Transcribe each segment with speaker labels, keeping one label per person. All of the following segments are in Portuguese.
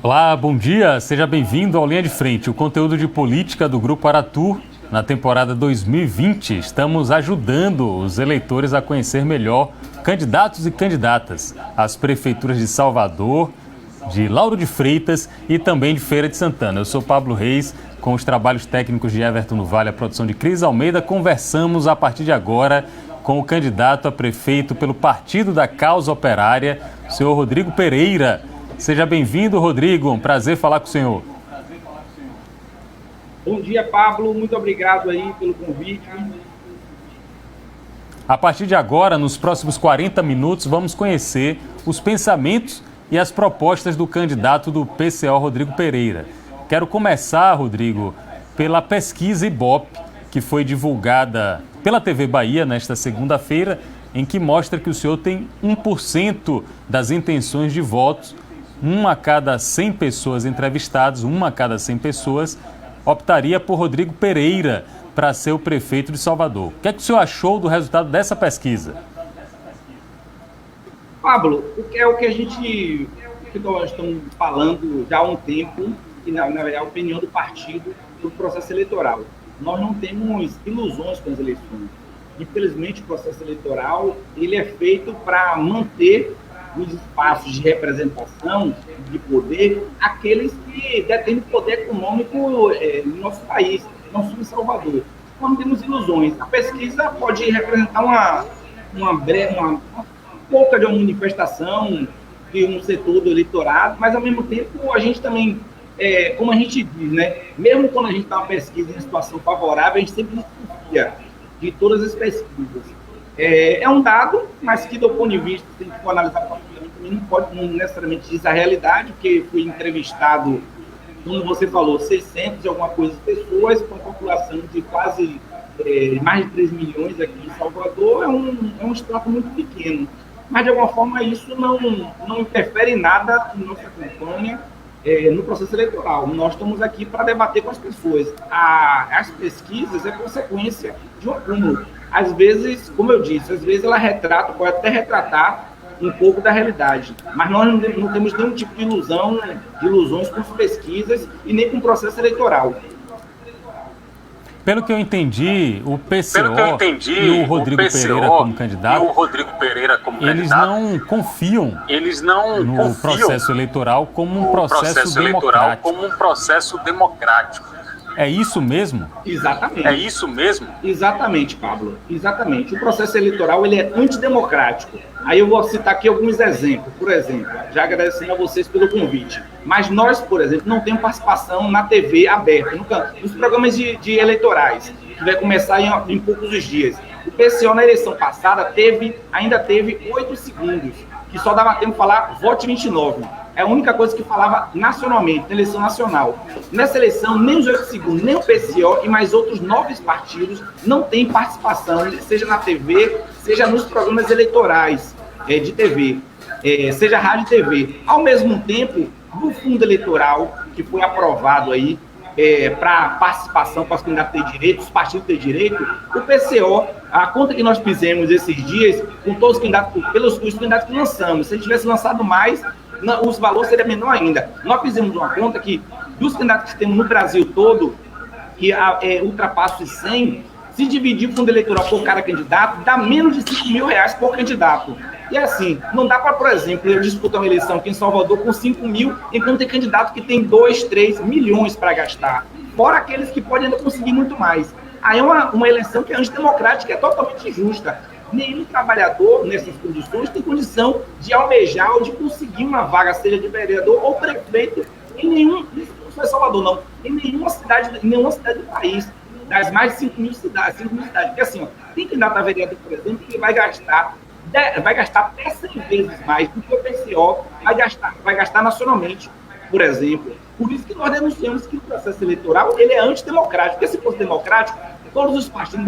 Speaker 1: Olá, bom dia, seja bem-vindo ao Linha de Frente, o conteúdo de política do Grupo Aratu. Na temporada 2020, estamos ajudando os eleitores a conhecer melhor candidatos e candidatas às prefeituras de Salvador, de Lauro de Freitas e também de Feira de Santana. Eu sou Pablo Reis, com os trabalhos técnicos de Everton no Vale, a produção de Cris Almeida. Conversamos a partir de agora com o candidato a prefeito pelo Partido da Causa Operária, o senhor Rodrigo Pereira. Seja bem-vindo, Rodrigo. Um prazer falar com o senhor.
Speaker 2: Bom dia, Pablo. Muito obrigado aí pelo convite.
Speaker 1: A partir de agora, nos próximos 40 minutos, vamos conhecer os pensamentos e as propostas do candidato do PCO, Rodrigo Pereira. Quero começar, Rodrigo, pela pesquisa Ibope, que foi divulgada pela TV Bahia nesta segunda-feira, em que mostra que o senhor tem 1% das intenções de votos. Uma a cada 100 pessoas entrevistadas, optaria por Rodrigo Pereira para ser o prefeito de Salvador. O que é que o senhor achou do resultado dessa pesquisa?
Speaker 2: Pablo, o que nós estamos falando já há um tempo, que na verdade é a opinião do partido do processo eleitoral. Nós não temos ilusões com as eleições. Infelizmente, o processo eleitoral ele é feito para manter os espaços de representação, de poder, aqueles que detêm poder econômico no nosso país, não só em Salvador. Nós não temos ilusões. A pesquisa pode representar uma pouca de uma manifestação de um setor do eleitorado, mas, ao mesmo tempo, a gente também, como a gente diz, né? Mesmo quando a gente está uma pesquisa em situação favorável, a gente sempre desconfia de todas as pesquisas. É um dado, mas que, do ponto de vista, se a gente for analisar profundamente, não necessariamente diz a realidade, porque fui entrevistado, como você falou, 600 e alguma coisa de pessoas, com a população de quase mais de 3 milhões aqui em Salvador, é um extrato muito pequeno. Mas, de alguma forma, isso não interfere em nada em nossa campanha, no processo eleitoral. Nós estamos aqui para debater com as pessoas. As pesquisas é consequência de um acúmulo. Às vezes, como eu disse, pode até retratar um pouco da realidade, mas nós não temos nenhum tipo de ilusões com as pesquisas e nem com o processo eleitoral.
Speaker 1: Pelo que eu entendi, o PCO e o Rodrigo Pereira como candidato, eles não confiam no processo eleitoral como um processo democrático. É isso mesmo?
Speaker 2: Exatamente. Exatamente, Pablo. Exatamente. O processo eleitoral ele é antidemocrático. Aí eu vou citar aqui alguns exemplos. Por exemplo, já agradecendo a vocês pelo convite. Mas nós, por exemplo, não temos participação na TV aberta, nos programas de eleitorais, que vai começar em poucos dias. O PCO, na eleição passada, ainda teve 8 segundos, que só dava tempo de falar vote 29. É a única coisa que falava nacionalmente, na eleição nacional. Nessa eleição, nem os 8 segundos, nem o PCO e mais outros 9 partidos não têm participação, seja na TV, seja nos programas eleitorais de TV, seja rádio e TV. Ao mesmo tempo, no fundo eleitoral, que foi aprovado aí, para participação, para os candidatos ter direito, os partidos ter direito, o PCO, a conta que nós fizemos esses dias, com todos os candidatos, os candidatos que lançamos, se a gente tivesse lançado mais, os valores seriam menor ainda. Nós fizemos uma conta que, dos candidatos que temos no Brasil todo, que ultrapassa os 100, se dividir o fundo eleitoral por cada candidato, dá menos de R$5.000 por candidato. E assim, não dá para, por exemplo, eu disputar uma eleição aqui em Salvador com 5 mil, enquanto tem candidato que tem 2, 3 milhões para gastar. Fora aqueles que podem ainda conseguir muito mais. Aí é uma eleição que é antidemocrática, é totalmente injusta. Nenhum trabalhador, nessas condições, tem condição de almejar ou de conseguir uma vaga, seja de vereador ou prefeito, não só em Salvador, não, em nenhuma cidade do país, das mais de 5 mil cidades. Porque assim, tem candidato a vereador, por exemplo, que vai gastar até 100 vezes mais do que o PCO vai gastar nacionalmente, por exemplo. Por isso que nós denunciamos que o processo eleitoral ele é antidemocrático. Porque se fosse democrático, todos os partidos,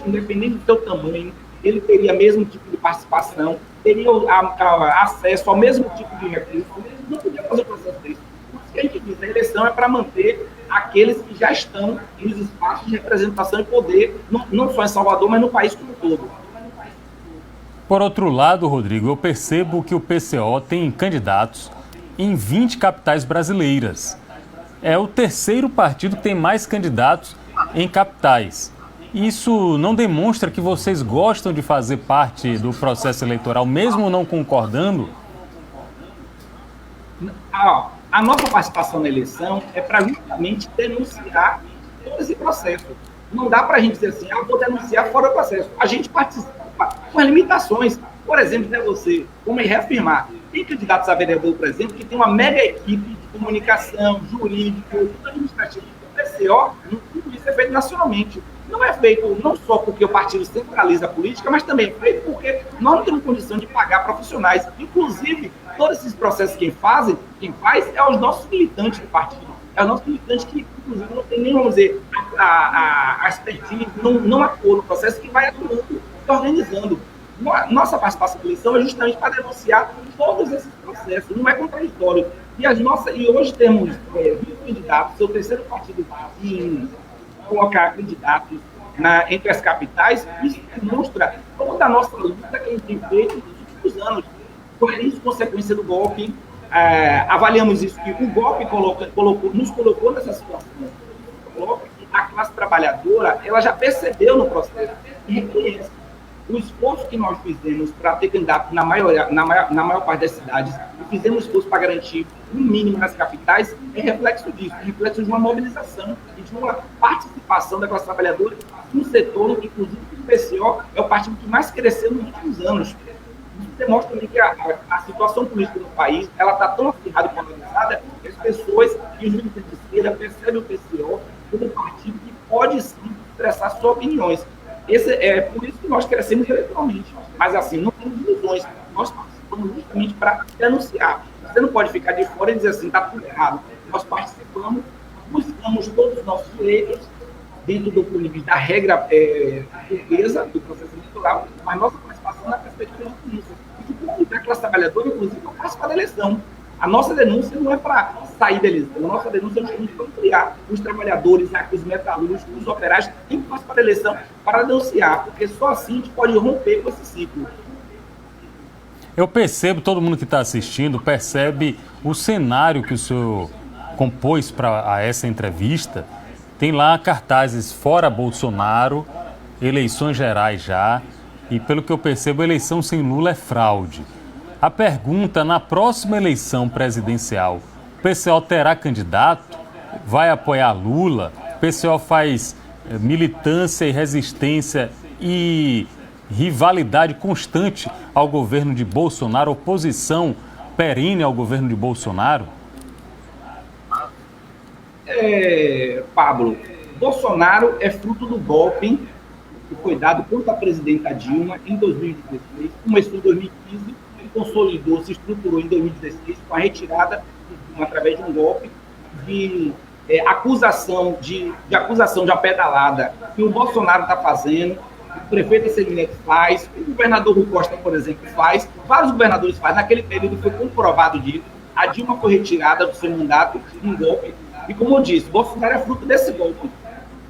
Speaker 2: independente do seu tamanho, ele teria o mesmo tipo de participação, teria acesso ao mesmo tipo de recurso, não podia fazer o processo desse. Por isso que a gente diz, a eleição é para manter aqueles que já estão nos espaços de representação e poder, não só em Salvador, mas no país como um todo.
Speaker 1: Por outro lado, Rodrigo, eu percebo que o PCO tem candidatos em 20 capitais brasileiras. É o terceiro partido que tem mais candidatos em capitais. Isso não demonstra que vocês gostam de fazer parte do processo eleitoral, mesmo não concordando?
Speaker 2: A nossa participação na eleição é para justamente denunciar todo esse processo. Não dá para a gente dizer assim, vou denunciar fora do processo. A gente participa com as limitações. Por exemplo, você, como reafirmar, tem candidatos a vereador, por exemplo, que tem uma mega equipe de comunicação, jurídico, administrativo, PCO, tudo isso é feito nacionalmente. Não é feito não só porque o partido centraliza a política, mas também é feito porque nós não temos condição de pagar profissionais. Inclusive, todos esses processos quem faz é os nossos militantes do partido. É os nossos militantes que, inclusive, não tem nem, vamos dizer, a expertise, não atuam no processo, que vai atuando e organizando. Nossa participação na eleição é justamente para denunciar todos esses processos, não é contraditório. E hoje temos 20 candidatos, seu terceiro partido em colocar candidatos entre as capitais. Isso demonstra toda a nossa luta que a gente tem feito nos últimos anos. Por isso, consequência do golpe, avaliamos isso, que o golpe nos colocou nessa situação. A classe trabalhadora, ela já percebeu no processo e reconhece. O esforço que nós fizemos para ter candidato na maior parte das cidades, e fizemos esforço para garantir um mínimo nas capitais, é reflexo disso, reflexo de uma mobilização e de uma participação da classe trabalhadora no setor, inclusive o PCO é o partido que mais cresceu nos últimos anos. Isso demonstra também que a situação política no país está tão acirrada e polarizada que as pessoas e os militantes de esquerda percebem o PCO como um partido que pode sim expressar suas opiniões. É por isso que nós crescemos eleitoralmente. Mas, assim, não temos ilusões. Nós participamos justamente para denunciar. Você não pode ficar de fora e dizer assim, está tudo errado. Nós participamos, buscamos todos os nossos direitos dentro do ponto de vista da regra portuguesa do processo eleitoral, mas nossa participação na perspectiva de polícia. E de comunicar a classe trabalhadora, inclusive, para participar da eleição. A nossa denúncia não é para sair da eleição, a nossa denúncia é justamente para ampliar os trabalhadores, os metalúrgicos, os operários, tem que participar da eleição para denunciar, porque só assim a gente pode romper com esse ciclo.
Speaker 1: Eu percebo, todo mundo que está assistindo percebe o cenário que o senhor compôs para essa entrevista. Tem lá cartazes fora Bolsonaro, eleições gerais já, e pelo que eu percebo, eleição sem Lula é fraude. A pergunta, na próxima eleição presidencial, o PCO terá candidato? Vai apoiar Lula? O PCO faz militância e resistência e rivalidade constante ao governo de Bolsonaro, oposição perene ao governo de Bolsonaro?
Speaker 2: Pablo, Bolsonaro é fruto do golpe que foi dado contra a presidenta Dilma em 2016, começou em 2015, consolidou, se estruturou em 2016 com a retirada através de um golpe de acusação de apedalada que o Bolsonaro está fazendo, o prefeito Assemineto faz, o governador Rui Costa, por exemplo, faz, vários governadores fazem. Naquele período foi comprovado disso. A Dilma foi retirada do seu mandato em um golpe e, como eu disse, Bolsonaro é fruto desse golpe.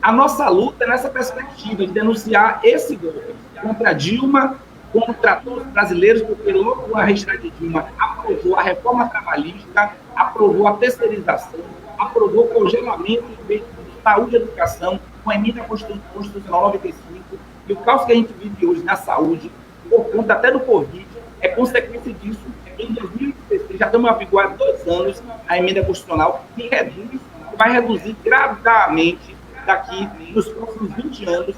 Speaker 2: A nossa luta é nessa perspectiva de denunciar esse golpe contra a Dilma, contra todos os brasileiros, porque logo a retirada de Dilma aprovou a reforma trabalhista, aprovou a terceirização, aprovou o congelamento de saúde e educação, com a emenda constitucional 95, e o caos que a gente vive hoje na saúde, por conta até do Covid, é consequência disso. Em 2016, já estamos a vigor há 2 anos, a emenda constitucional, que vai reduzir gradualmente, daqui nos próximos 20 anos,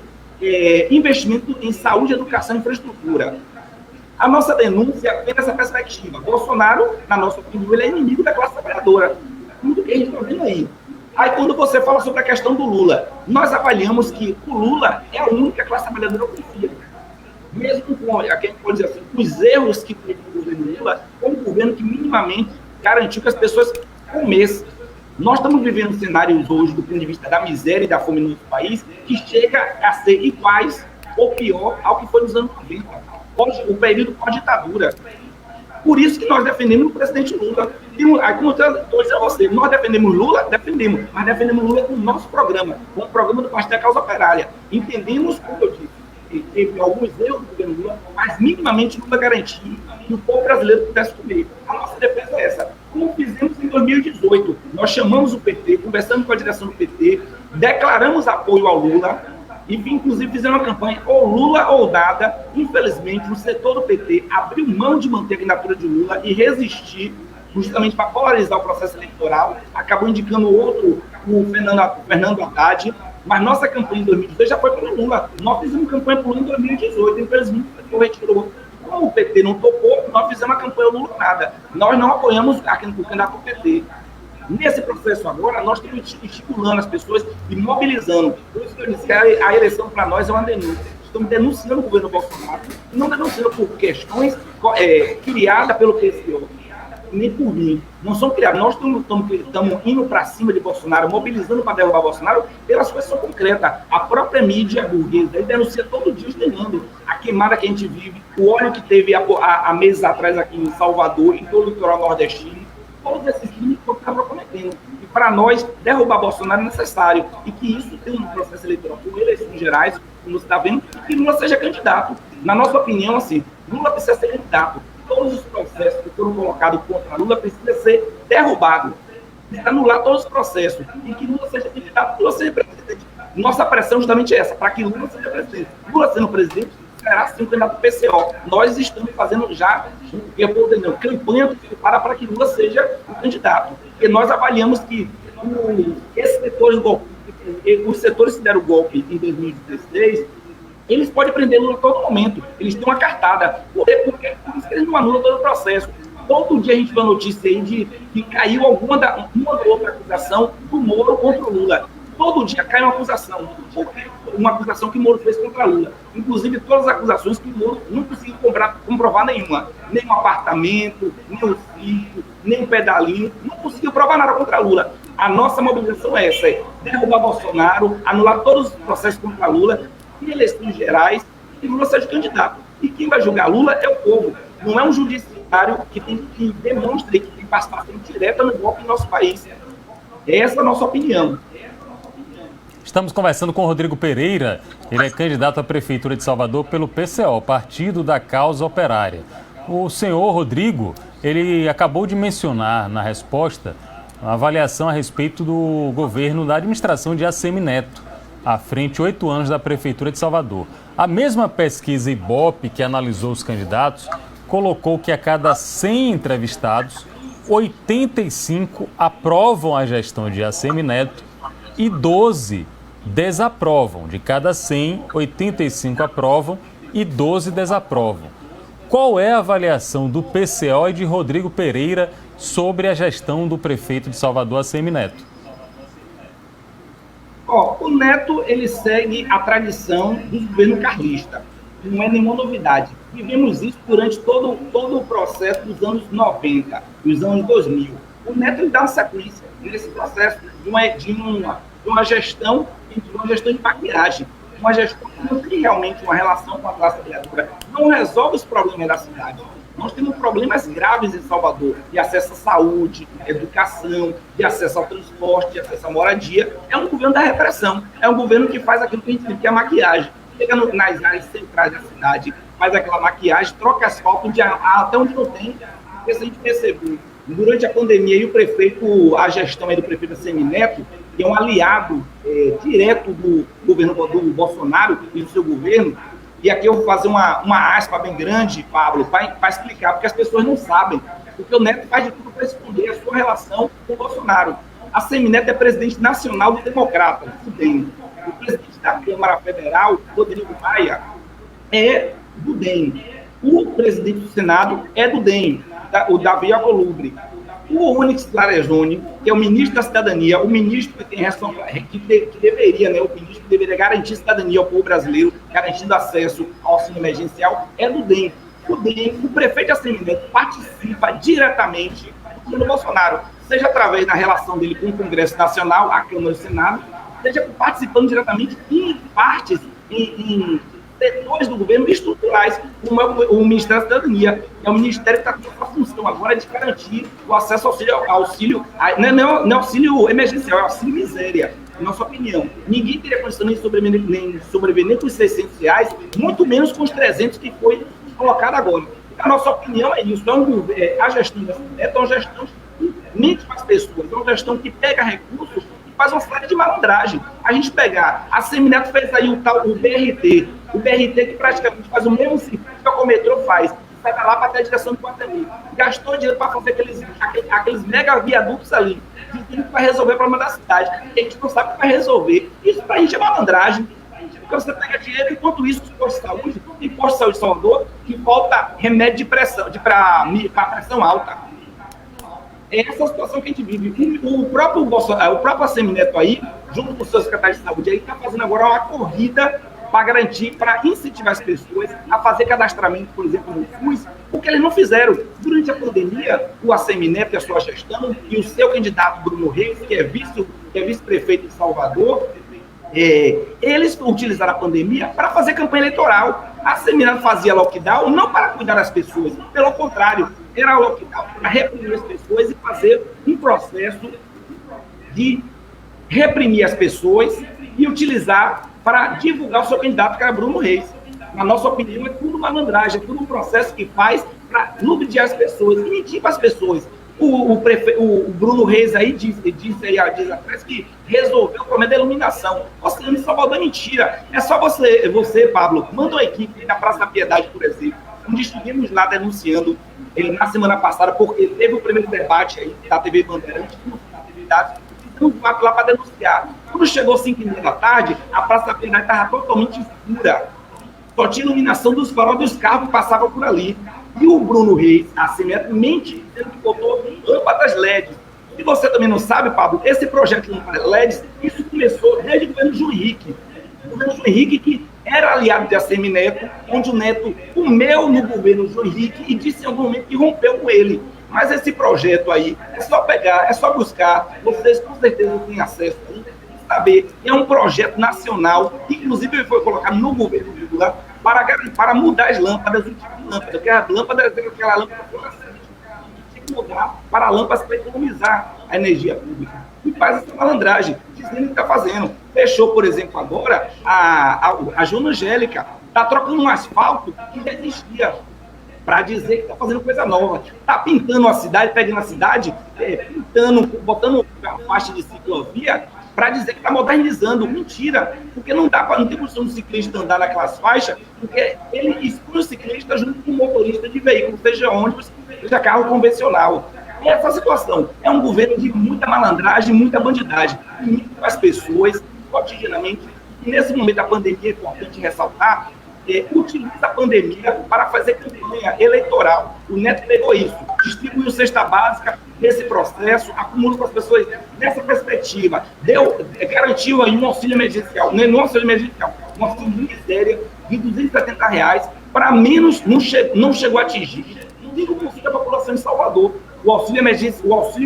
Speaker 2: investimento em saúde, educação e infraestrutura. A nossa denúncia vem dessa perspectiva. Bolsonaro, na nossa opinião, ele é inimigo da classe trabalhadora. Tudo que a gente está vendo aí. Aí, quando você fala sobre a questão do Lula, nós avaliamos que o Lula é a única classe trabalhadora confia. Mesmo com, aqui a gente pode dizer assim, os erros que teve no governo Lula, como um governo que minimamente garantiu que as pessoas comessem. Nós estamos vivendo cenários hoje, do ponto de vista da miséria e da fome no nosso país, que chega a ser iguais ou pior ao que foi nos anos 90, o período pós-ditadura. Por isso que nós defendemos o presidente Lula. E, como eu estou dizendo a você, nós defendemos Lula, mas defendemos Lula com o nosso programa, com o programa do Partido da Causa Operária. Entendemos, como eu disse, que teve alguns erros do governo Lula, mas minimamente Lula garantiu que o povo brasileiro pudesse comer. A nossa defesa é essa. como fizemos em 2018. Nós chamamos o PT, conversamos com a direção do PT, declaramos apoio ao Lula e, inclusive, fizemos uma campanha ou Lula ou nada. Infelizmente, o setor do PT abriu mão de manter a candidatura de Lula e resistir justamente para polarizar o processo eleitoral. Acabou indicando outro, o Fernando Haddad, mas nossa campanha em 2018 já foi pelo Lula. Nós fizemos campanha por Lula em 2018, infelizmente o PT retirou. Como o PT não topou, nós fizemos a campanha Lula nada. Nós não apoiamos o candidato do PT. Nesse processo agora, nós estamos estimulando as pessoas e mobilizando. Por isso que eu disse que a eleição para nós é uma denúncia. Estamos denunciando o governo Bolsonaro, e não denunciando por questões criadas pelo PSO, nem por mim. Não são criadas. Nós estamos indo para cima de Bolsonaro, mobilizando para derrubar Bolsonaro pelas coisas concretas. A própria mídia burguesa ele denuncia todo dia os demandos. A queimada que a gente vive, o óleo que teve há meses atrás aqui em Salvador, em todo o litoral nordestino, todos esses crimes que estavam cometendo. E para nós, derrubar Bolsonaro é necessário. E que isso tenha um processo eleitoral por eleições gerais, como você está vendo, e que Lula seja candidato. Na nossa opinião, assim, Lula precisa ser candidato. Todos os processos que foram colocados contra Lula precisam ser derrubados. Anular todos os processos. E que Lula seja candidato, Lula seja presidente. Nossa pressão justamente é essa, para que Lula seja presidente. Lula sendo presidente, será sim o candidato do PCO. Nós estamos fazendo já campanha para que Lula seja o candidato. Porque nós avaliamos que esses setores do golpe, os setores que deram o golpe em 2016, eles podem prender Lula a todo momento. Eles têm uma cartada. Porque eles não anulam todo o processo. Todo dia a gente vê a notícia aí de que caiu uma ou outra acusação do Moro contra o Lula. Todo dia cai uma acusação. Uma acusação que o Moro fez contra Lula. Inclusive, todas as acusações que o Moro não conseguiu comprovar nenhuma. Nem um apartamento, nem um sítio, nem um pedalinho. Não conseguiu provar nada contra Lula. A nossa mobilização é essa. É derrubar Bolsonaro, anular todos os processos contra Lula, em eleições gerais, e Lula seja candidato. E quem vai julgar Lula é o povo. Não é um judiciário que demonstra que tem participação direta no golpe no nosso país. Essa é a nossa opinião.
Speaker 1: Estamos conversando com o Rodrigo Pereira. Ele é candidato à Prefeitura de Salvador pelo PCO, Partido da Causa Operária. O senhor Rodrigo, ele acabou de mencionar na resposta a avaliação a respeito do governo da administração de ACM Neto, à frente 8 anos da Prefeitura de Salvador. A mesma pesquisa Ibope que analisou os candidatos colocou que a cada 100 entrevistados, 85 aprovam a gestão de ACM Neto e 12 desaprovam. De cada 100, 85 aprovam e 12 desaprovam. Qual é a avaliação do PCO e de Rodrigo Pereira sobre a gestão do prefeito de Salvador, ACM Neto?
Speaker 2: O Neto, ele segue a tradição do governo carlista. Não é nenhuma novidade. Vivemos isso durante todo o processo dos anos 90, dos anos 2000. O Neto, ele dá uma sequência nesse processo de uma gestão de maquiagem. Uma gestão que não tem realmente uma relação com a classe trabalhadora. Não resolve os problemas da cidade. Nós temos problemas graves em Salvador, de acesso à saúde, educação, de acesso ao transporte, de acesso à moradia. É um governo da repressão. É um governo que faz aquilo que a gente diz que é a maquiagem. Chega nas áreas centrais da cidade, faz aquela maquiagem, troca asfalto até onde não tem. Porque se a gente percebeu, durante a pandemia, e a gestão do prefeito ACM Neto, que é um aliado direto do governo do Bolsonaro e do seu governo. E aqui eu vou fazer uma aspa bem grande, Pablo, para explicar, porque as pessoas não sabem. Porque o Neto faz de tudo para esconder a sua relação com o Bolsonaro. A ACM Neto é presidente nacional do Democrata, do DEM. O presidente da Câmara Federal, Rodrigo Maia, é do DEM. O presidente do Senado é do DEM, o Davi Alcolumbre. O Onyx Lorenzoni, que é o ministro da Cidadania, o ministro que tem que deveria, né, o ministro que deveria garantir cidadania ao povo brasileiro, garantindo acesso ao auxílio emergencial, é do DEM. O prefeito ACM Neto participa diretamente do governo Bolsonaro, seja através da relação dele com o Congresso Nacional, a Câmara e o Senado, seja participando diretamente em partes, em setores do governo estruturais, como é o Ministério da Cidadania, que é o ministério que está com a função agora de garantir o acesso ao auxílio, não é auxílio emergencial, é auxílio miséria, na nossa opinião. Ninguém teria condição nem sobreviver nem com os R$600, muito menos com os 300 que foi colocado agora. A nossa opinião é isso, a gestão da Neto é uma gestão mente para as pessoas, é uma gestão que pega recursos e faz uma série de malandragem. A gente pegar, a Semineto fez aí o BRT que praticamente faz o mesmo circuito que o metrô faz, sai lá para até a direção do Guatemi. Gastou dinheiro para fazer aqueles mega viadutos ali, dizendo que vai resolver o problema da cidade, e a gente não sabe o que vai resolver. Isso para a gente é malandragem. Porque você pega dinheiro, enquanto isso, os postos de saúde, tem posto de saúde de Salvador, que falta remédio de pressão, para pressão alta. É essa a situação que a gente vive. O próprio Semineto aí, junto com o seu secretário de saúde, está fazendo agora uma corrida para garantir, para incentivar as pessoas a fazer cadastramento, por exemplo, no SUS, porque eles não fizeram. Durante a pandemia, o Semineto e a sua gestão, e o seu candidato Bruno Reis, que é vice-prefeito de Salvador, eles utilizaram a pandemia para fazer campanha eleitoral. A Semineto fazia lockdown não para cuidar das pessoas, pelo contrário, era lockdown para reprimir as pessoas e fazer um processo de reprimir as pessoas e utilizar para divulgar o seu candidato, que era Bruno Reis. Na nossa opinião, é tudo malandragem, é tudo um processo que faz para ludibriar as pessoas e mentir para as pessoas. O Bruno Reis aí disse aí há dias atrás que resolveu o problema da iluminação. Você em Salvador é mentira. É só você, Pablo, manda uma equipe na Praça da Piedade, por exemplo, onde estivemos lá denunciando na semana passada, porque teve o primeiro debate aí da TV Bandeirantes, da TV Dados, lá para denunciar. Quando chegou 5h30 da tarde, a Praça da Piedade estava totalmente escura. Só tinha iluminação dos faróis dos carros que passavam por ali. E o Bruno Reis, a Semineto, mente dizendo que botou lâmpadas LED. E você também não sabe, Pablo, esse projeto de lâmpadas LED, isso começou desde o governo João Henrique. O governo João Henrique, que era aliado de Semineto, onde o Neto comeu no governo João Henrique e disse em algum momento que rompeu com ele. Mas esse projeto aí, é só pegar, é só buscar, vocês com certeza têm acesso aí, saber, é um projeto nacional, inclusive foi colocado no governo Lula, para mudar as lâmpadas, o tipo de lâmpada, porque a lâmpada é aquela lâmpada fluorescente, tem que mudar para lâmpadas para economizar a energia pública. E faz essa malandragem, dizendo que está fazendo. Fechou, por exemplo, agora, a Joana Angélica está trocando um asfalto que já existia, para dizer que está fazendo coisa nova. Está pintando a cidade, pegando a cidade, botando a faixa de ciclovia, para dizer que está modernizando. Mentira, porque não tem condição do ciclista andar naquelas faixas, porque ele expõe o ciclista junto com o motorista de veículo, seja ônibus, seja carro convencional. E essa situação é um governo de muita malandragem, muita bandidagem, e as pessoas, cotidianamente, e nesse momento da pandemia, é importante ressaltar, utiliza a pandemia para fazer campanha eleitoral. O Neto pegou isso, distribuiu cesta básica nesse processo, acumulou para as pessoas nessa perspectiva, garantiu aí um auxílio emergencial, um auxílio de miséria de R$270, para menos não chegou a atingir. Não digo como fica a população de Salvador, o auxílio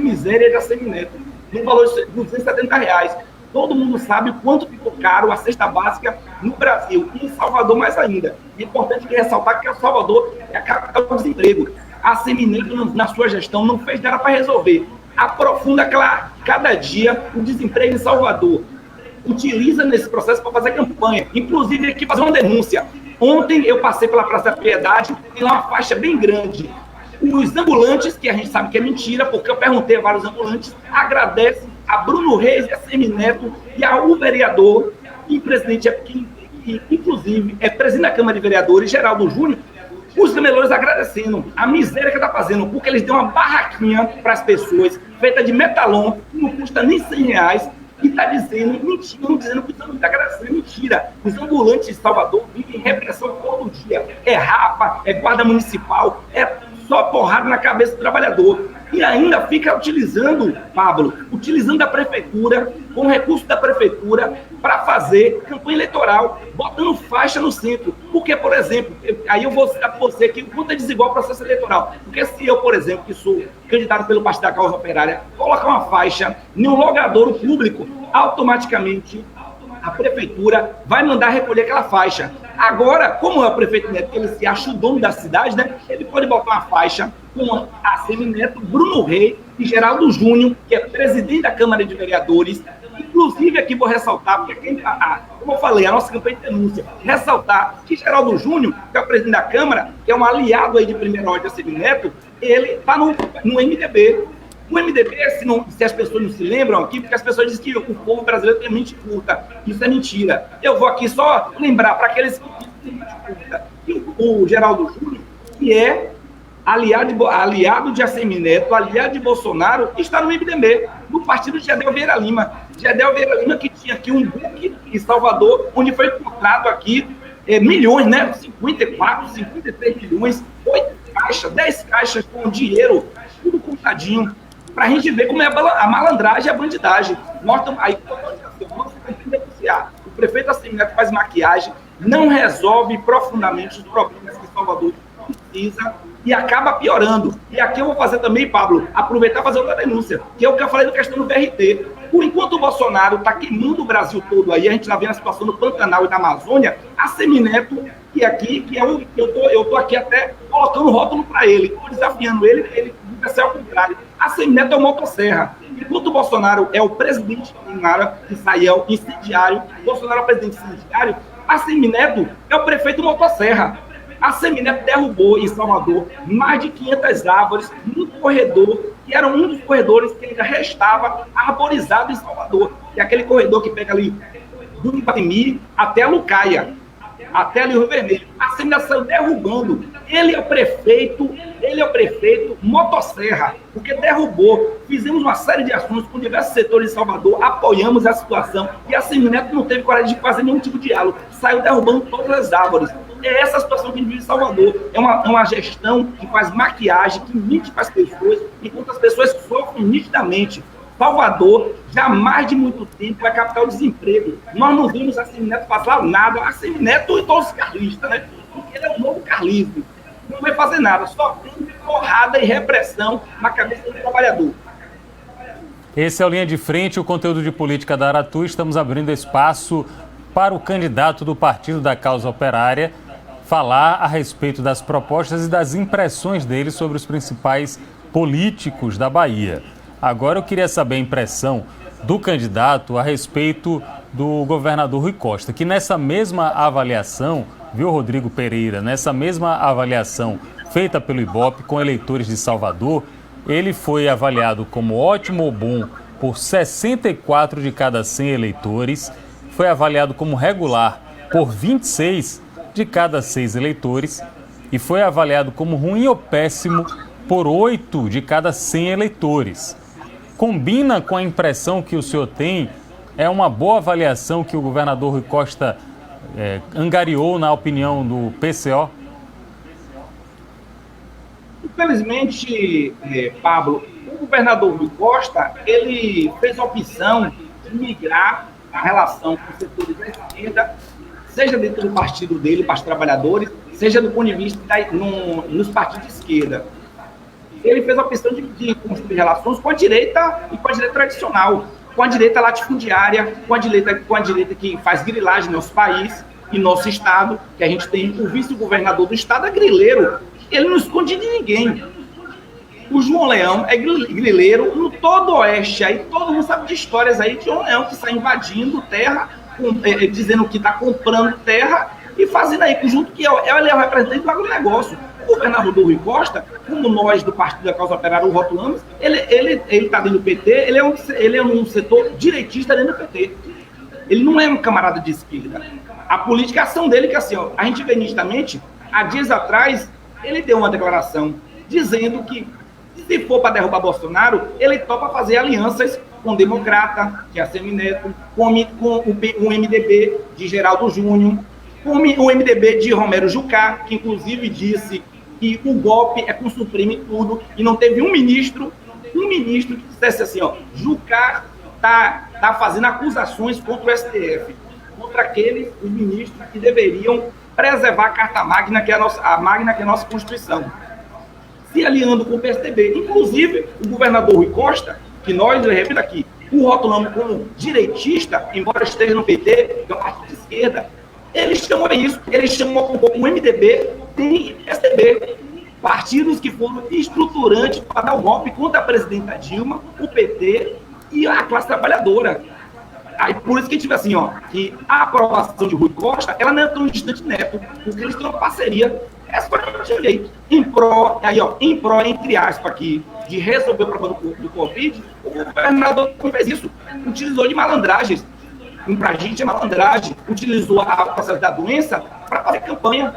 Speaker 2: miséria da Semineto, no valor de R$270. Todo mundo sabe quanto ficou caro a cesta básica no Brasil e em Salvador mais ainda. É importante ressaltar que Salvador é a capital do desemprego. A Semineto, na sua gestão, não fez nada para resolver. Aprofunda cada dia o desemprego em Salvador. Utiliza nesse processo para fazer campanha. Inclusive, aqui fazer uma denúncia. Ontem eu passei pela Praça da Piedade, tem lá uma faixa bem grande. Os ambulantes, que a gente sabe que é mentira, porque eu perguntei a vários ambulantes, agradecem a Bruno Reis e a Semineto e ao vereador e presidente, que inclusive é presidente da Câmara de Vereadores, Geraldo Júnior, os camelões agradecendo a miséria que está fazendo, porque eles dão uma barraquinha para as pessoas, feita de metalon, que não custa nem R$100, e está dizendo mentira, dizendo que estamos agradecendo mentira. Os ambulantes de Salvador vivem repressão todo dia. É rapa, é guarda municipal, é só porrada na cabeça do trabalhador. E ainda fica utilizando, Pablo, a prefeitura, com recurso da prefeitura, para fazer campanha eleitoral, botando faixa no centro. Porque, por exemplo, aí eu vou citar para você que o quanto é desigual o processo eleitoral. Porque se eu, por exemplo, que sou candidato pelo Partido da Causa Operária, colocar uma faixa em um logadouro público, automaticamente a prefeitura vai mandar recolher aquela faixa. Agora, como é o prefeito Neto, que ele se acha o dono da cidade, né? Ele pode botar uma faixa com a Semineto, Bruno Reis e Geraldo Júnior, que é presidente da Câmara de Vereadores. Inclusive, aqui vou ressaltar, porque, como eu falei, a nossa campanha de denúncia, ressaltar que Geraldo Júnior, que é o presidente da Câmara, que é um aliado aí de primeira ordem da Semineto, ele está no MDB. O MDB, se as pessoas não se lembram aqui, porque as pessoas dizem que o povo brasileiro tem mente curta. Isso é mentira. Eu vou aqui só lembrar para aqueles que têm mente curta que o Geraldo Júnior, que é aliado de Assemineto, aliado de Bolsonaro, está no MDB, no partido de Gedel Vieira Lima. Gedel Vieira Lima, que tinha aqui um book em Salvador, onde foi encontrado aqui milhões, né? 54, 53 milhões, 8 caixas, 10 caixas com dinheiro, tudo contadinho, para a gente ver como é a malandragem e a bandidagem. Aí, o prefeito Assemineto faz maquiagem, não resolve profundamente os problemas que Salvador precisa e acaba piorando. E aqui eu vou fazer também, Pablo, aproveitar e fazer outra denúncia, que é o que eu falei da questão do BRT. Por enquanto o Bolsonaro está queimando o Brasil todo aí, a gente está vendo a situação do Pantanal e da Amazônia, Assemineto, que é o que eu estou aqui até colocando rótulo para ele, estou desafiando ele deve ser ao contrário. Assemineto é o motosserra. Enquanto o Bolsonaro é o presidente que saiu incendiário, Bolsonaro é o presidente incendiário, Assemineto é o prefeito motosserra. A Assemineto derrubou em Salvador mais de 500 árvores no corredor, que era um dos corredores que ainda restava arborizado em Salvador. Que é aquele corredor que pega ali do Iguatemi até a Lucaia, até ali o Rio Vermelho. A Assemineto saiu derrubando. Ele é o prefeito motosserra, porque derrubou. Fizemos uma série de ações com diversos setores de Salvador, apoiamos a situação, e a Assemineto não teve coragem de fazer nenhum tipo de diálogo. Saiu derrubando todas as árvores. É essa a situação que a gente vive em Salvador. É uma gestão que faz maquiagem, que mente para as pessoas, enquanto as pessoas sofrem nitidamente. Salvador, já há mais de muito tempo, é a capital do desemprego. Nós não vimos a Assemineto fazer nada. A Assemineto e todos os carlistas, né? Porque ele é o novo carlismo. Não vai fazer nada, só tem porrada e repressão na cabeça do trabalhador.
Speaker 1: Esse é o Linha de Frente, o conteúdo de política da Aratu. Estamos abrindo espaço para o candidato do Partido da Causa Operária falar a respeito das propostas e das impressões dele sobre os principais políticos da Bahia. Agora eu queria saber a impressão do candidato a respeito do governador Rui Costa, que nessa mesma avaliação, viu, Rodrigo Pereira, nessa mesma avaliação feita pelo Ibope com eleitores de Salvador, ele foi avaliado como ótimo ou bom por 64 de cada 100 eleitores, foi avaliado como regular por 26 de cada 6 eleitores e foi avaliado como ruim ou péssimo por 8 de cada 100 eleitores. Combina com a impressão que o senhor tem? É uma boa avaliação que o governador Rui Costa angariou na opinião do PCO?
Speaker 2: Infelizmente, Pablo, o governador Rui Costa, ele fez a opção de migrar a relação com os setores da esquerda, seja dentro do partido dele, para os trabalhadores, seja do ponto de vista nos partidos de esquerda. Ele fez a opção de construir relações com a direita e com a direita tradicional, com a direita latifundiária, com a direita que faz grilagem no nosso país e nosso estado, que a gente tem o vice-governador do estado, é grileiro. Ele não esconde de ninguém. O João Leão é grileiro no todo o oeste, aí todo mundo sabe de histórias aí de João Leão que sai invadindo terra, dizendo que está comprando terra e fazendo aí, junto que ele é o representante do agronegócio. O governador do Rui Costa, como nós do Partido da Causa Operária o rotulamos, ele está dentro do PT, ele é um setor direitista dentro do PT. Ele não é um camarada de esquerda. A política, a ação dele, que assim, ó, a gente vê nitidamente, há dias atrás, ele deu uma declaração dizendo que, se for para derrubar Bolsonaro, ele topa fazer alianças com o Democrata, que é a Assemineto, com o MDB de Geraldo Júnior, com o MDB de Romero Jucá, que inclusive disse que o golpe é com o Supremo e tudo, e não teve um ministro que dissesse assim, ó, Jucá tá fazendo acusações contra o STF, contra os ministros que deveriam preservar a Carta Magna, que é a Magna, que é a nossa Constituição, se aliando com o PSDB. Inclusive, o governador Rui Costa, que nós, repito aqui, o rotulamos como direitista, embora esteja no PT, que é uma parte de esquerda, ele chamou o MDB e PSDB, partidos que foram estruturantes para dar o golpe contra a presidenta Dilma, o PT e a classe trabalhadora. Aí, por isso que a gente vê assim, ó, que a aprovação de Rui Costa, ela não é tão distante neto, porque eles têm uma parceria, é só a gente olhar em pró, entre aspas aqui, de resolver o problema do Covid, o governador não fez isso. Utilizou de malandragens. Pra gente é malandragem. Utilizou a processo da doença para fazer campanha,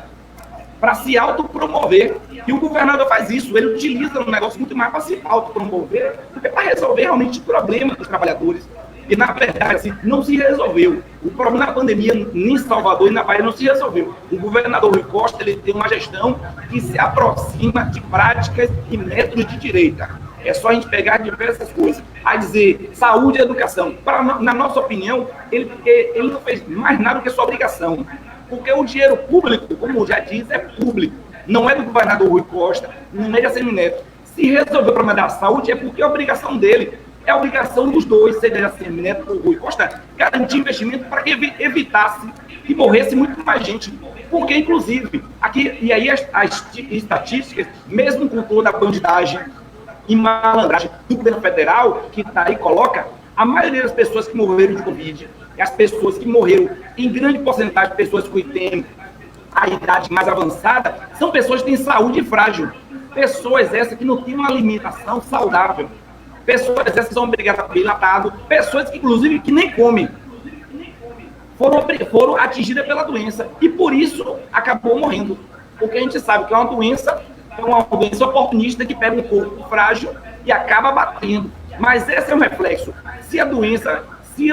Speaker 2: para se autopromover. E o governador faz isso. Ele utiliza um negócio muito mais para se autopromover do que para resolver realmente o problema dos trabalhadores. E, na verdade, assim, não se resolveu. O problema da pandemia em Salvador e na Bahia não se resolveu. O governador Rui Costa ele tem uma gestão que se aproxima de práticas e métodos de direita. É só a gente pegar diversas coisas. A dizer, saúde e educação. Na nossa opinião, ele não fez mais nada do que sua obrigação. Porque o dinheiro público, como já diz, é público. Não é do governador Rui Costa, não é de ACM Neto. Se resolver o problema da saúde, é porque é obrigação dele. É a obrigação dos dois, seja ACM Neto ou Rui Costa, garantir investimento para que evitasse que morresse muito mais gente. Porque, inclusive, aqui, e aí as estatísticas, mesmo com toda a bandidagem e malandragem do governo federal, que está aí, coloca, a maioria das pessoas que morreram de Covid, e as pessoas que morreram, em grande porcentagem, pessoas que têm a idade mais avançada, são pessoas que têm saúde frágil. Pessoas essas que não têm uma alimentação saudável. Pessoas essas que são obrigadas a comer enlatado, pessoas que, inclusive, que nem comem, foram atingidas pela doença e, por isso, acabou morrendo. Porque a gente sabe que é uma doença oportunista que pega um corpo frágil e acaba batendo. Mas esse é um reflexo. Se a doença, se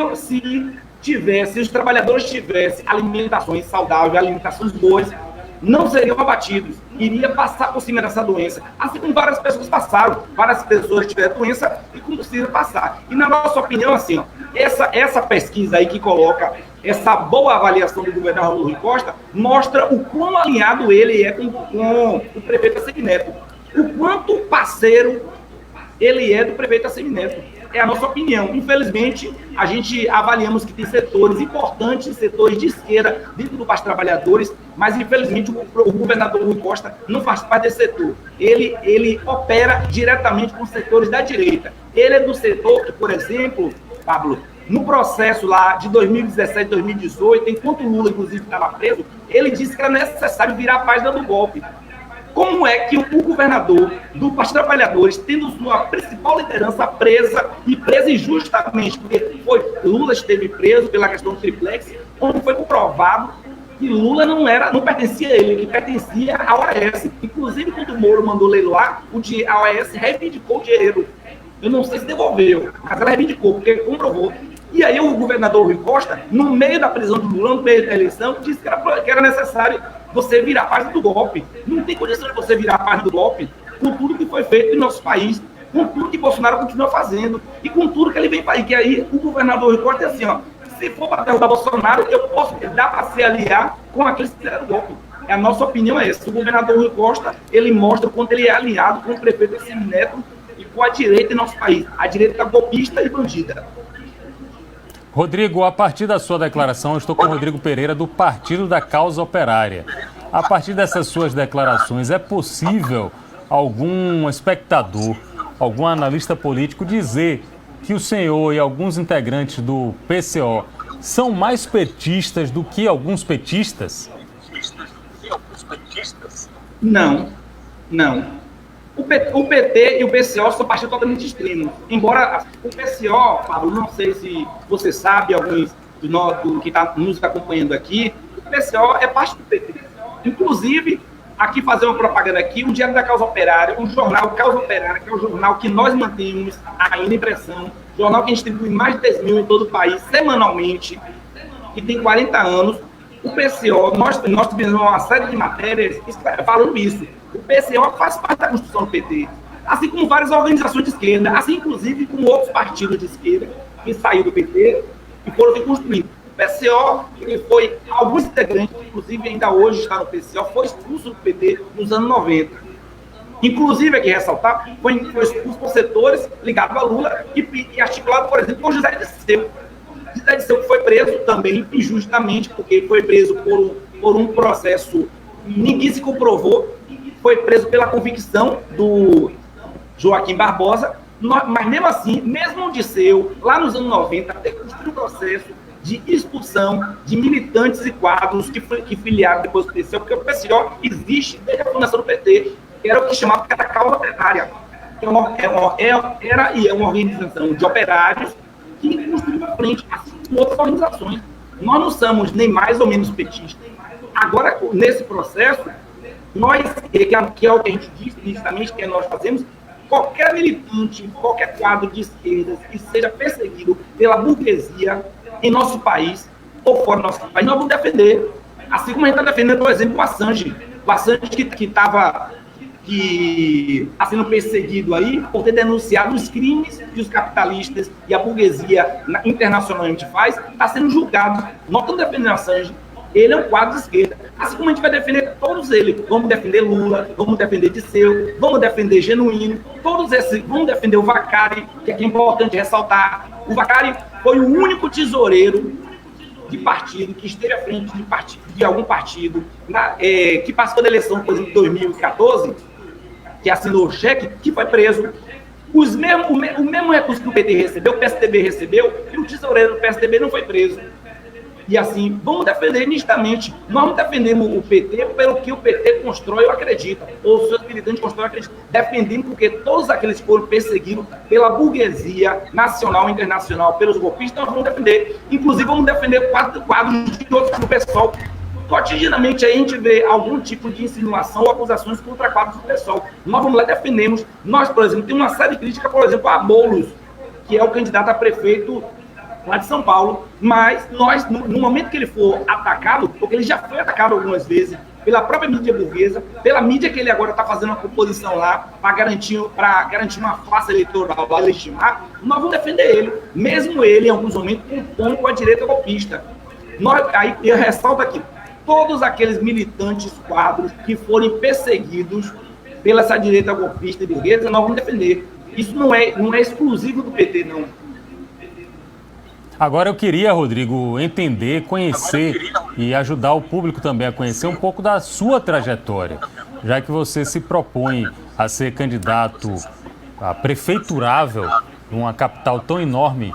Speaker 2: os trabalhadores tivessem alimentações saudáveis, alimentações boas, não seriam abatidos, iria passar por cima dessa doença. Assim como várias pessoas passaram, várias pessoas tiveram doença e conseguiram passar. E na nossa opinião, assim, ó, essa pesquisa aí que coloca essa boa avaliação do governador Rui Costa, mostra o quão alinhado ele é com o prefeito ACM Neto. O quanto parceiro ele é do prefeito ACM Neto. É a nossa opinião. Infelizmente, a gente avaliamos que tem setores importantes, setores de esquerda dentro do Partido dos Trabalhadores, mas infelizmente o governador Rui Costa não faz parte desse setor. Ele opera diretamente com os setores da direita. Ele é do setor que, por exemplo, Pablo, no processo lá de 2017, 2018, enquanto o Lula, inclusive, estava preso, ele disse que era necessário virar a página do golpe. Como é que o governador do Partido dos Trabalhadores, tendo sua principal liderança presa injustamente, porque Lula esteve preso pela questão do triplex, onde foi comprovado que Lula não pertencia a ele, que pertencia à OAS. Inclusive, quando o Moro mandou leiloar, a OAS reivindicou o dinheiro. Eu não sei se devolveu, mas ela reivindicou, porque comprovou. E aí o governador Rui Costa, no meio da prisão do Lula, no meio da eleição, disse que era necessário você virar a página do golpe. Não tem condição de você virar a página do golpe com tudo que foi feito no nosso país, com tudo que Bolsonaro continua fazendo e com tudo que ele vem fazendo. Que aí o governador Rui Costa é assim, ó, se for para derrubar Bolsonaro, eu posso dar para se aliar com aqueles que fizeram o golpe. A nossa opinião é essa. O governador Rui Costa, ele mostra o quanto ele é alinhado com o prefeito ACM Neto e com a direita em nosso país. A direita golpista e bandida.
Speaker 1: Rodrigo, a partir da sua declaração, eu estou com o Rodrigo Pereira, do Partido da Causa Operária. A partir dessas suas declarações, é possível algum espectador, algum analista político dizer que o senhor e alguns integrantes do PCO são mais petistas do que alguns petistas?
Speaker 2: Não. O PT e o PCO são partidos totalmente extremos. Embora o PCO, Pablo, não sei se você sabe, alguns que está nos acompanhando aqui, o PCO é parte do PT. Inclusive, aqui fazer uma propaganda aqui, o Diário da Causa Operária, um jornal Causa Operária, que é um jornal que nós mantemos ainda em impressão, jornal que a gente distribui mais de 10 mil em todo o país, semanalmente, que tem 40 anos. O PCO, nós tivemos uma série de matérias falando isso. O PCO faz parte da construção do PT, assim como várias organizações de esquerda, assim inclusive como outros partidos de esquerda que saíram do PT e foram reconstruídos. O PCO, ele foi, alguns integrantes, inclusive ainda hoje está no PCO, foi expulso do PT nos anos 90. Inclusive, aqui ressaltar, foi expulso por setores ligados a Lula e articulado, por exemplo, por José Dirceu. José Dirceu que foi preso também injustamente, porque ele foi preso por um processo, ninguém se comprovou, foi preso pela convicção do Joaquim Barbosa, mas mesmo assim, mesmo o Dirceu, lá nos anos 90, até construiu um processo de expulsão de militantes e quadros que filiaram depois do PCO, porque o PCO existe desde a fundação do PT, que era o que chamava da Causa Operária. era e é uma organização de operários que construiu a frente, assim como outras organizações. Nós não somos nem mais ou menos petistas. Agora, nesse processo, nós, que é o que a gente diz inicialmente, que nós fazemos, qualquer militante, qualquer quadro de esquerda que seja perseguido pela burguesia em nosso país ou fora do nosso país, nós vamos defender. Assim como a gente está defendendo, por exemplo, o Assange que estava sendo perseguido aí por ter denunciado os crimes que os capitalistas e a burguesia internacionalmente faz, está sendo julgado. Nós estamos defendendo o Assange. Ele é um quadro de esquerda. Assim como a gente vai defender todos eles. Vamos defender Lula, vamos defender Disseu, vamos defender Genuíno, todos esses, vamos defender o Vacari, que é importante ressaltar. O Vacari foi o único tesoureiro de partido que esteve à frente de algum partido, que passou da eleição, por exemplo, de 2014, que assinou o cheque, que foi preso. O mesmo recurso que o PT recebeu, o PSDB recebeu, e o tesoureiro do PSDB não foi preso. E assim, vamos defender nitidamente. Nós não defendemos o PT pelo que o PT constrói ou acredita, ou os seus militantes constroem ou acreditam. Defendemos porque todos aqueles que foram perseguidos pela burguesia nacional e internacional, pelos golpistas, nós vamos defender. Inclusive, vamos defender quadros de outros do PSOL. Cotidianamente, a gente vê algum tipo de insinuação ou acusações contra quadros do PSOL. Nós vamos lá e defendemos. Nós, por exemplo, temos uma série de críticas, por exemplo, a Boulos, que é o candidato a prefeito lá de São Paulo, mas nós, no momento que ele for atacado, porque ele já foi atacado algumas vezes pela própria mídia burguesa, pela mídia que ele agora está fazendo uma composição lá para garantir uma face eleitoral lá, legitimar, nós vamos defender ele, mesmo ele, em alguns momentos, compondo com a direita golpista. Aí eu ressalto aqui, todos aqueles militantes quadros que forem perseguidos pela essa direita golpista e burguesa, nós vamos defender. Isso não é exclusivo do PT, não.
Speaker 1: Agora eu queria, Rodrigo, entender, conhecer e ajudar o público também a conhecer um pouco da sua trajetória, já que você se propõe a ser candidato a prefeiturável numa capital tão enorme,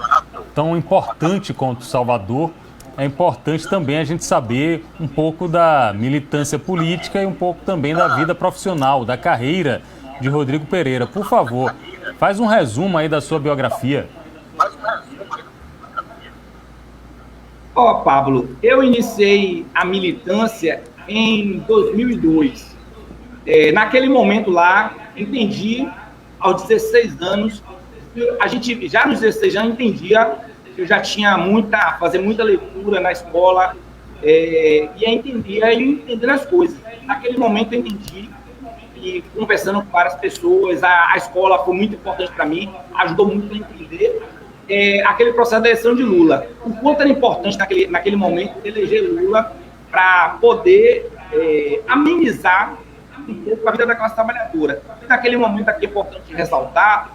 Speaker 1: tão importante quanto Salvador. É importante também a gente saber um pouco da militância política e um pouco também da vida profissional, da carreira de Rodrigo Pereira. Por favor, faz um resumo aí da sua biografia.
Speaker 2: Pablo, eu iniciei a militância em 2002. Naquele momento lá, entendi, aos 16 anos, a gente já nos 16 anos entendia que eu já tinha fazer muita leitura na escola, e entendendo as coisas. Naquele momento eu entendi, e conversando com várias pessoas, a escola foi muito importante para mim, ajudou muito a entender aquele processo da eleição de Lula. O quanto era importante naquele momento eleger Lula para poder amenizar um pouco a vida da classe trabalhadora. E naquele momento aqui é importante ressaltar,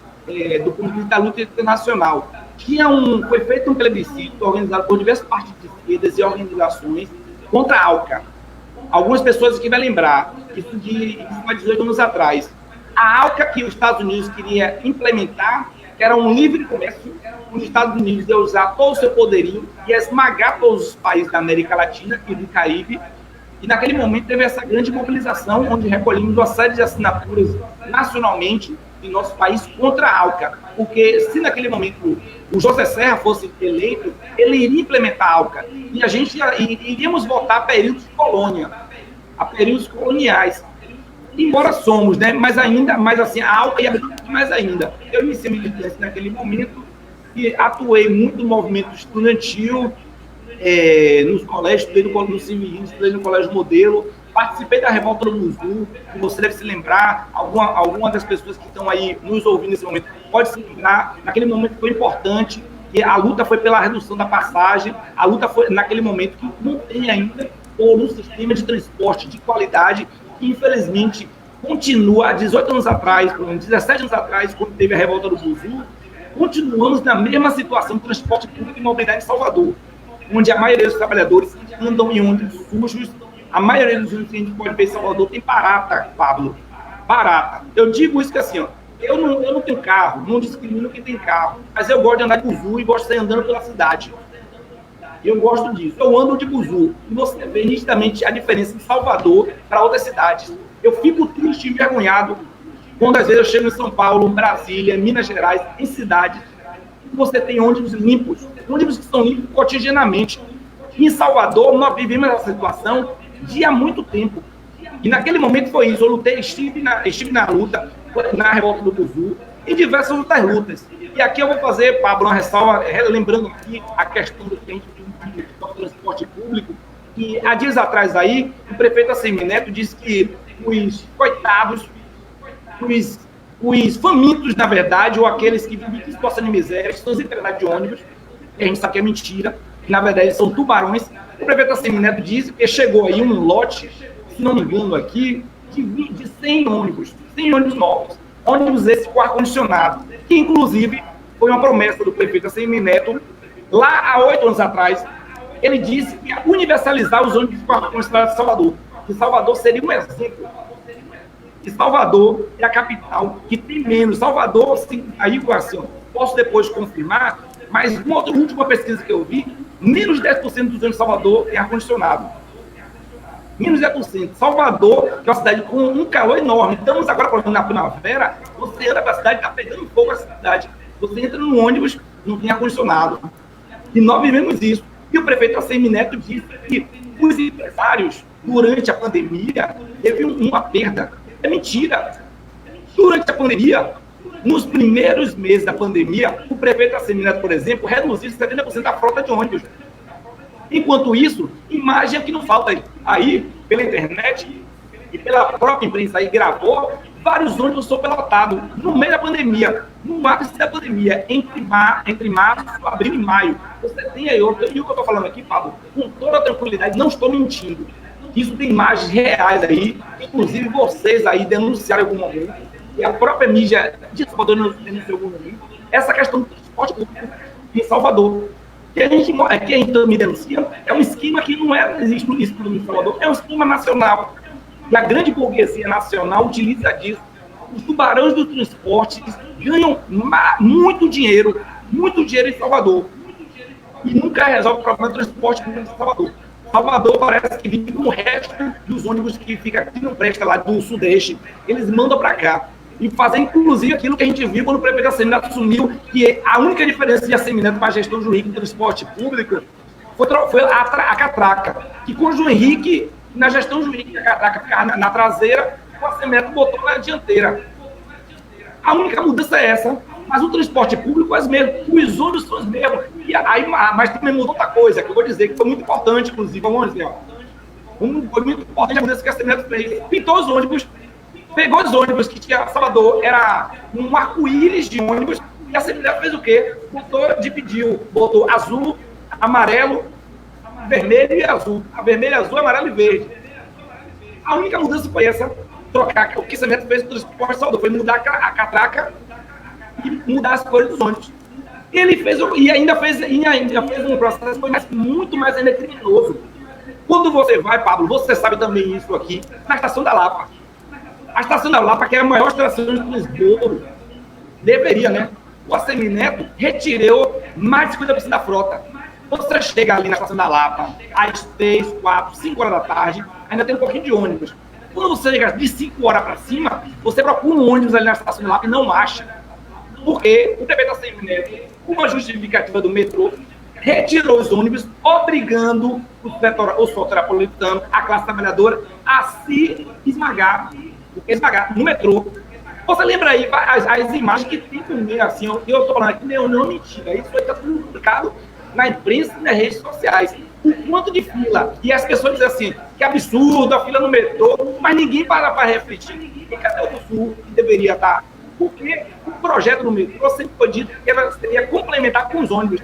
Speaker 2: do ponto de vista da luta internacional, foi feito um plebiscito organizado por diversos partidos de esquerdas e organizações contra a ALCA. Algumas pessoas aqui vão lembrar, isso há 18 anos atrás. A ALCA que os Estados Unidos queria implementar, que era um livre comércio, os Estados Unidos iam usar todo o seu poderio e esmagar todos os países da América Latina e do Caribe. E naquele momento teve essa grande mobilização, onde recolhemos uma série de assinaturas nacionalmente em nosso país contra a ALCA. Porque se naquele momento o José Serra fosse eleito, ele iria implementar a ALCA. E a gente iríamos voltar a períodos de colônia, a períodos coloniais. Embora somos, né? Mas assim, a ALCA ia mais ainda. Eu iniciei militância naquele momento e atuei muito no movimento estudantil, nos colégios, estudei no Civilinho, estudei no Colégio Modelo, participei da Revolta do Buzu, que você deve se lembrar, alguma das pessoas que estão aí nos ouvindo nesse momento pode se lembrar, naquele momento foi importante, e a luta foi pela redução da passagem, a luta foi naquele momento que não tem ainda por um sistema de transporte de qualidade, que infelizmente continua há 18 anos atrás, 17 anos atrás, quando teve a Revolta do Buzu, continuamos na mesma situação de transporte público e mobilidade em Salvador, onde a maioria dos trabalhadores andam em ônibus sujos. A maioria dos ônibus que a gente pode ver em Salvador tem barata, Pablo. Barata. Eu digo isso que assim, ó, eu não tenho carro, não discrimino quem tem carro, mas eu gosto de andar de buzu e gosto de sair andando pela cidade. Eu gosto disso. Eu ando de buzu e você vê nitidamente a diferença de Salvador para outras cidades. Eu fico triste e envergonhado Quando às vezes eu chego em São Paulo, Brasília, Minas Gerais, em cidades, você tem ônibus limpos, ônibus que são limpos cotidianamente. Em Salvador, nós vivemos essa situação de há muito tempo. E naquele momento foi isso. Eu lutei, estive na luta, na revolta do Buzu, em diversas outras lutas. E aqui eu vou fazer, Pablo, uma ressalva, lembrando aqui a questão do tempo do transporte público, que há dias atrás aí, o prefeito Assemineto disse que os coitados, os famintos, na verdade, ou aqueles que vivem em situação de miséria, estão desempregados de ônibus, que a gente sabe que é mentira, que na verdade são tubarões. O prefeito Assemineto disse que chegou aí um lote, se não me engano aqui, de 100 ônibus novos, ônibus esse com ar-condicionado, que inclusive foi uma promessa do prefeito Assemineto, lá há 8 anos atrás. Ele disse que ia universalizar os ônibus com ar-condicionado de Salvador, que Salvador seria um exemplo. E Salvador é a capital que tem menos. Salvador, sim, aí assim, posso depois confirmar, mas uma outra última pesquisa que eu vi, menos 10% dos ônibus de Salvador é ar-condicionado. Menos 10%. Salvador, que é uma cidade com um calor enorme. Estamos agora, por exemplo, na primavera, você anda para a cidade, está pegando fogo a cidade. Você entra no ônibus, não tem ar-condicionado. E nós vivemos isso. E o prefeito Assemineto disse que os empresários, durante a pandemia, teve uma perda. É mentira. Durante a pandemia, nos primeiros meses da pandemia, o prefeito Assemineto, por exemplo, reduziu 70% da frota de ônibus. Enquanto isso, imagem é que não falta aí, pela internet e pela própria imprensa aí, gravou, vários ônibus superlotados no meio da pandemia, no ápice da pandemia, entre março, abril e maio. Você tem aí, e o que eu estou falando aqui, Pablo, com toda a tranquilidade, não estou mentindo. Isso tem imagens reais aí, inclusive vocês aí denunciaram em algum momento, e a própria mídia de Salvador denunciou em algum momento, essa questão do transporte público em Salvador. Que a gente também denuncia, é um esquema que não existe no esquema em Salvador, é um esquema nacional. E a grande burguesia nacional utiliza disso. Os tubarões do transporte ganham muito dinheiro em Salvador. E nunca resolve o problema do transporte público em Salvador. Salvador parece que vive com o resto dos ônibus que fica aqui, não presta lá do Sudeste, eles mandam para cá. E fazer, inclusive, aquilo que a gente viu quando o prefeito Assemineto assumiu, que a única diferença de Assemineto para a gestão do João Henrique no transporte público foi a catraca. Que com o João Henrique, na gestão do João Henrique, a catraca ficava na traseira, o Assemineto botou na dianteira. A única mudança é essa. Mas o transporte público é os mesmos, os ônibus são os mesmos. E aí, mas também mudou outra coisa, que eu vou dizer que foi muito importante, inclusive, vamos dizer, foi muito importante a mudança que a Assemineto fez. Pintou os ônibus, pegou os ônibus que tinha Salvador, era um arco-íris de ônibus, e a Assemineto fez o quê? Botou azul, amarelo, vermelho e azul. A vermelho, azul, amarelo e verde. A única mudança foi essa, trocar o que a Assemineto fez no transporte de Salvador, foi mudar a catraca e mudar as cores dos ônibus. Ele fez, e ainda fez um processo que foi muito mais ainda criminoso. Quando você vai, Pablo, você sabe também isso aqui, na Estação da Lapa. A Estação da Lapa, que é a maior estação de Lisboa, deveria, né? O Assemineto retirou mais de 50% da frota. Você chega ali na Estação da Lapa, às 3, 4, 5 horas da tarde, ainda tem um pouquinho de ônibus. Quando você chega de 5 horas para cima, você procura um ônibus ali na Estação da Lapa e não acha. Porque o prefeito Assemineto, com uma justificativa do metrô, retirou os ônibus, obrigando o setor metropolitano, a classe trabalhadora, a se esmagar no metrô. Você lembra aí as imagens que tem também, assim, eu estou falando aqui, não mentira, isso aí está tudo publicado na imprensa e nas redes sociais. O quanto de fila, e as pessoas dizem assim, que absurdo, a fila no metrô, mas ninguém para refletir, e cadê o do Sul que deveria estar? Porque o projeto do metrô sempre foi dito que ela seria complementar com os ônibus.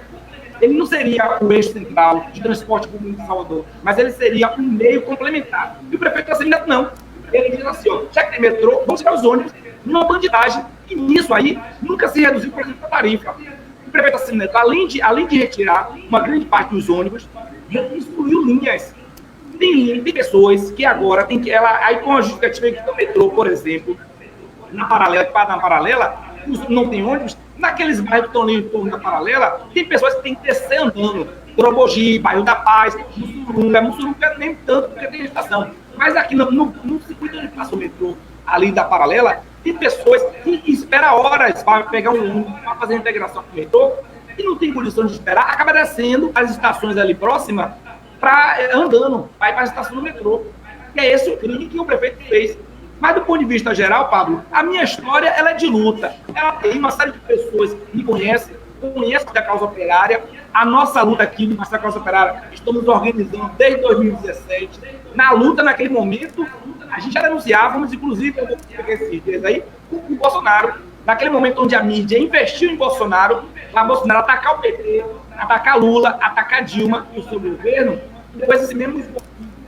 Speaker 2: Ele não seria o eixo central de transporte público de Salvador, mas ele seria um meio complementar. E o prefeito Assemineto não. Ele diz assim, ó, já que tem metrô, vamos tirar os ônibus numa bandidagem. E nisso aí, nunca se reduziu, por exemplo, a tarifa. O prefeito Assemineto, além de retirar uma grande parte dos ônibus, excluiu linhas. Tem pessoas que agora tem que... Aí com a justificativa do metrô, por exemplo, na paralela, não tem ônibus, naqueles bairros que estão ali em torno da paralela, tem pessoas que têm que descer andando. Trobogi, bairro da Paz, Mussurunga nem tanto, porque tem estação. Mas aqui no circuito onde passa o metrô, ali da paralela, Tem pessoas que esperam horas para pegar um para fazer a integração com o metrô e não tem condição de esperar, acaba descendo as estações ali próximas andando, vai para a estação do metrô. E é esse o crime que o prefeito fez. Mas do ponto de vista geral, Pablo, a minha história ela é de luta. Ela tem uma série de pessoas que me conhecem da causa operária. A nossa luta aqui do Nossa Causa Operária, estamos organizando desde 2017. Na luta, naquele momento, a gente já denunciávamos, inclusive, eu vou pegar esses dias aí, o Bolsonaro. Naquele momento onde a mídia investiu em Bolsonaro, para Bolsonaro atacar o PT, atacar Lula, atacar Dilma e o seu governo, depois esses mesmos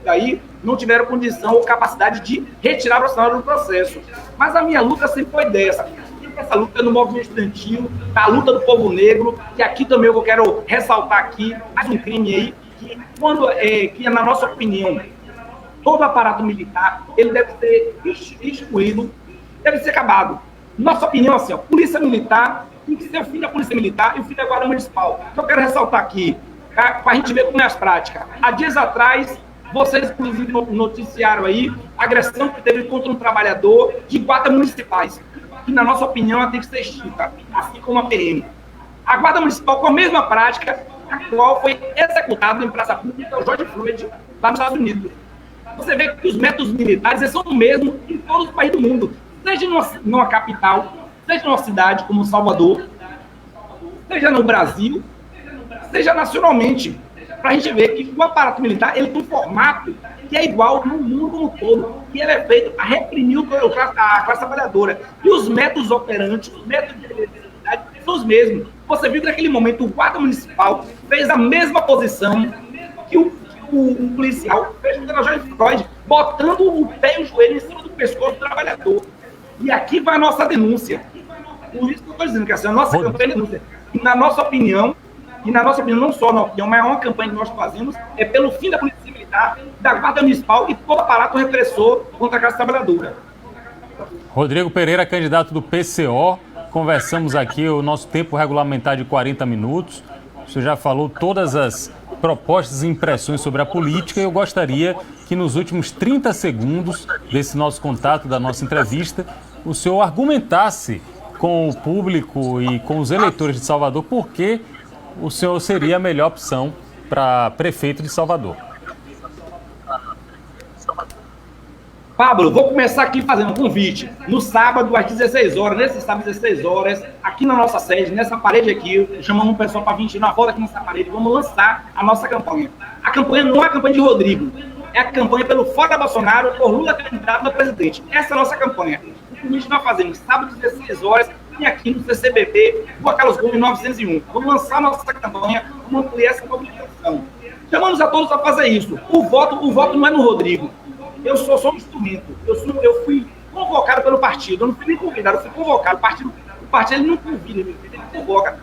Speaker 2: aí não tiveram condição ou capacidade de retirar Bolsonaro do processo. Mas a minha luta sempre foi dessa. Essa luta no movimento estudantil, a luta do povo negro, que aqui também eu quero ressaltar aqui, mais um crime aí, que na nossa opinião, todo aparato militar, ele deve ser excluído, deve ser acabado. Nossa opinião, assim, polícia militar, tem que ser o fim da polícia militar e o fim da guarda municipal. Então eu quero ressaltar aqui, para a gente ver como é as práticas. Há dias atrás, vocês, inclusive, noticiaram aí a agressão que teve contra um trabalhador de guardas municipais, que, na nossa opinião, ela tem que ser extinta, assim como a PM. A Guarda Municipal, com a mesma prática, a qual foi executada em praça pública, o George Floyd, lá nos Estados Unidos. Você vê que os métodos militares são os mesmos em todos os países do mundo, seja numa capital, seja numa cidade como Salvador, seja no Brasil, seja nacionalmente, para a gente ver que o aparato militar ele tem um formato que é igual no mundo como todo, e ele é feito para reprimir a classe trabalhadora. E os métodos operantes, os métodos de eletricidade são os mesmos. Você viu que naquele momento o guarda municipal fez a mesma posição que o policial fez com o George Floyd, botando o pé e o joelho em cima do pescoço do trabalhador. E aqui vai a nossa denúncia. Por isso que eu estou dizendo que assim, a nossa campanha de denúncia, na nossa opinião, não só na opinião, mas é uma campanha que nós fazemos, é pelo fim da Polícia Militar, da Guarda Municipal e todo aparato repressor contra a classe trabalhadora.
Speaker 1: Rodrigo Pereira, candidato do PCO. Conversamos aqui o nosso tempo regulamentar de 40 minutos. Você já falou todas as propostas e impressões sobre a política e eu gostaria que nos últimos 30 segundos desse nosso contato, da nossa entrevista, o senhor argumentasse com o público e com os eleitores de Salvador por que o senhor seria a melhor opção para prefeito de Salvador.
Speaker 2: Pablo, vou começar aqui fazendo um convite. No sábado, às 16 horas, nesse sábado, às 16 horas, aqui na nossa sede, nessa parede aqui, chamamos um pessoal para vir tirar uma foto aqui nessa parede, vamos lançar a nossa campanha. A campanha não é a campanha de Rodrigo, é a campanha pelo Fora Bolsonaro, por Lula candidato a presidente. Essa é a nossa campanha. O convite nós fazemos sábado, às 16 horas, e aqui no CCBB, Rua Carlos Gomes, 901. Vamos lançar a nossa campanha, vamos ampliar essa mobilização. Chamamos a todos a fazer isso. O voto não é no Rodrigo. Eu sou só um instrumento. Eu fui convocado pelo partido. Eu não fui nem convidado, eu fui convocado. O partido ele não convida, ele convoca.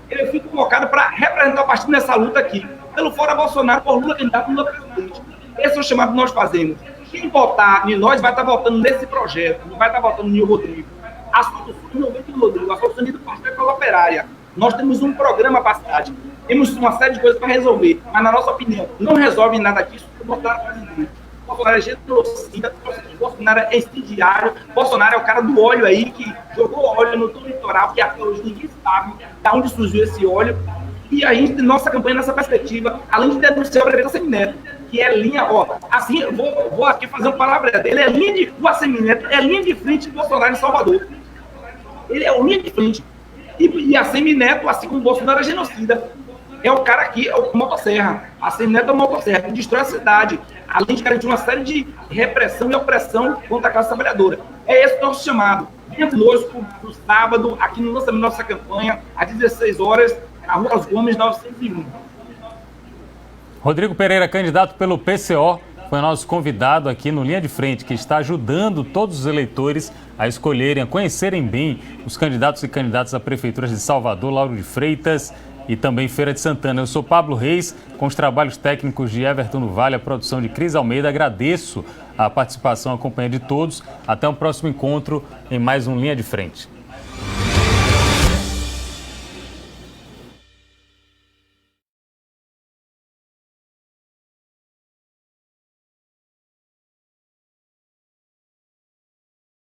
Speaker 2: Eu fui convocado para representar o partido nessa luta aqui. Pelo Fora Bolsonaro, por Lula candidato, Lula presidente. Esse é o chamado que nós fazemos. Quem votar em nós vai estar votando nesse projeto, não vai estar votando no Rodrigo. A solução não vem do Rodrigo, a solução vem do Partido Causa Operária. Nós temos um programa para a cidade. Temos uma série de coisas para resolver. Mas, na nossa opinião, não resolve nada disso porque o Bolsonaro é presidente. Bolsonaro é genocida, Bolsonaro é incendiário, Bolsonaro é o cara do óleo aí, que jogou óleo no todo litoral, que até hoje ninguém sabe de onde surgiu esse óleo. E a gente, nossa campanha, nessa perspectiva, além de denunciar o prefeito Assemineto, que é linha, assim, eu vou aqui fazer uma palavra dele, o Assemineto é linha de frente de Bolsonaro em Salvador. Ele é o linha de frente. E Assemineto, assim como o Bolsonaro, é genocida. É o cara aqui, é o motosserra. Assemineto é o motosserra, que destrói a cidade, além de garantir uma série de repressão e opressão contra a classe trabalhadora. É esse o nosso chamado. Venha conosco no sábado, aqui no lançamento da nossa campanha, às 16 horas, na Rua Carlos Gomes, 901.
Speaker 1: Rodrigo Pereira, candidato pelo PCO, foi nosso convidado aqui no Linha de Frente, que está ajudando todos os eleitores a escolherem, a conhecerem bem os candidatos e candidatas a prefeituras de Salvador, Lauro de Freitas e também Feira de Santana. Eu sou Pablo Reis, com os trabalhos técnicos de Everton no Vale, a produção de Cris Almeida. Agradeço a participação, a companhia de todos. Até o próximo encontro em mais um Linha de Frente.